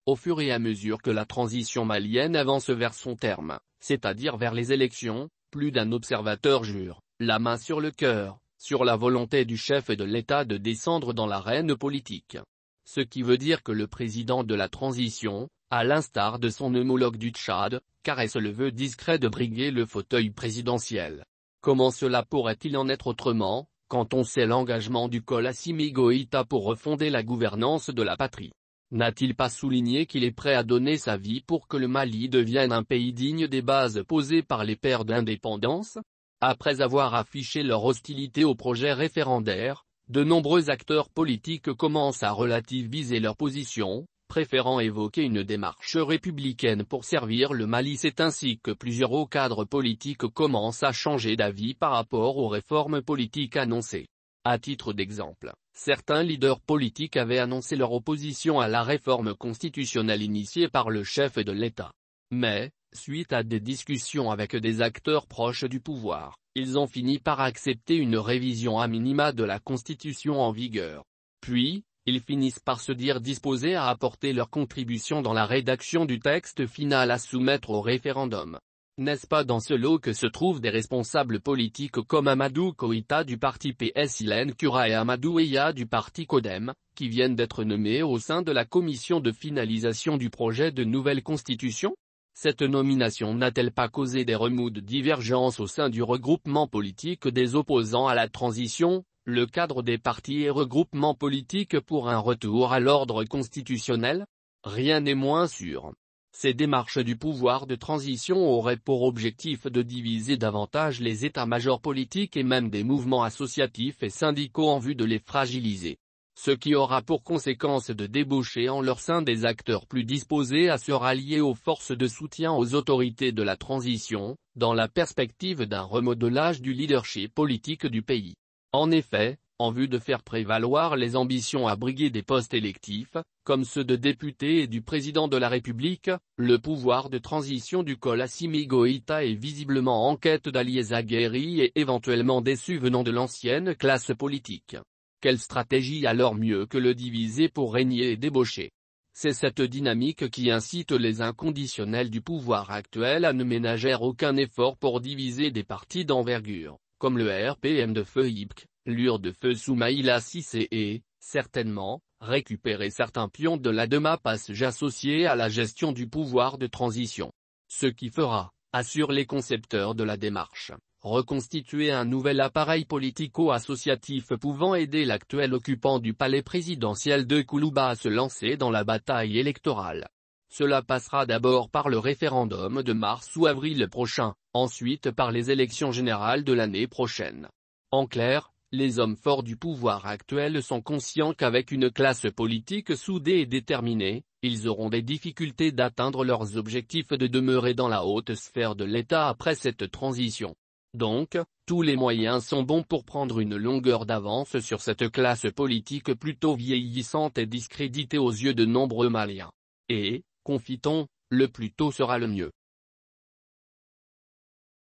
Au fur et à mesure que la transition malienne avance vers son terme, c'est-à-dire vers les élections, plus d'un observateur jure, la main sur le cœur, sur la volonté du chef de l'État de descendre dans l'arène politique. Ce qui veut dire que le président de la transition, à l'instar de son homologue du Tchad, caresse le vœu discret de briguer le fauteuil présidentiel. Comment cela pourrait-il en être autrement, quand on sait l'engagement du col Assimi Goïta pour refonder la gouvernance de la patrie? N'a-t-il pas souligné qu'il est prêt à donner sa vie pour que le Mali devienne un pays digne des bases posées par les pères d'indépendance? Après avoir affiché leur hostilité au projet référendaire, de nombreux acteurs politiques commencent à relativiser leur position, préférant évoquer une démarche républicaine pour servir le Mali. C'est ainsi que plusieurs hauts cadres politiques commencent à changer d'avis par rapport aux réformes politiques annoncées. À titre d'exemple, certains leaders politiques avaient annoncé leur opposition à la réforme constitutionnelle initiée par le chef de l'État. Mais, suite à des discussions avec des acteurs proches du pouvoir, ils ont fini par accepter une révision à minima de la Constitution en vigueur. Puis, ils finissent par se dire disposés à apporter leur contribution dans la rédaction du texte final à soumettre au référendum. N'est-ce pas dans ce lot que se trouvent des responsables politiques comme Amadou Koïta du parti PS Hélène Cura et Amadou Eya du parti Codem, qui viennent d'être nommés au sein de la commission de finalisation du projet de nouvelle constitution? Cette nomination n'a-t-elle pas causé des remous de divergence au sein du regroupement politique des opposants à la transition, le cadre des partis et regroupements politiques pour un retour à l'ordre constitutionnel? Rien n'est moins sûr. Ces démarches du pouvoir de transition auraient pour objectif de diviser davantage les états-majors politiques et même des mouvements associatifs et syndicaux en vue de les fragiliser. Ce qui aura pour conséquence de débaucher en leur sein des acteurs plus disposés à se rallier aux forces de soutien aux autorités de la transition, dans la perspective d'un remodelage du leadership politique du pays. En effet, en vue de faire prévaloir les ambitions à briguer des postes électifs, comme ceux de députés et du président de la République, le pouvoir de transition du col Assimi Goïta est visiblement en quête d'alliés aguerris et éventuellement déçus venant de l'ancienne classe politique. Quelle stratégie alors mieux que le diviser pour régner et débaucher? C'est cette dynamique qui incite les inconditionnels du pouvoir actuel à ne ménager aucun effort pour diviser des partis d'envergure, comme le RPM de feu Ibk, l'UR de feu Soumaïla Cissé et, certainement, récupérer certains pions de la DEMA passage associés à la gestion du pouvoir de transition. Ce qui fera, assurent les concepteurs de la démarche, reconstituer un nouvel appareil politico-associatif pouvant aider l'actuel occupant du palais présidentiel de Koulouba à se lancer dans la bataille électorale. Cela passera d'abord par le référendum de mars ou avril prochain, ensuite par les élections générales de l'année prochaine. En clair, les hommes forts du pouvoir actuel sont conscients qu'avec une classe politique soudée et déterminée, ils auront des difficultés d'atteindre leurs objectifs de demeurer dans la haute sphère de l'État après cette transition. Donc, tous les moyens sont bons pour prendre une longueur d'avance sur cette classe politique plutôt vieillissante et discréditée aux yeux de nombreux Maliens. Et, confie-t-on, le plus tôt sera le mieux.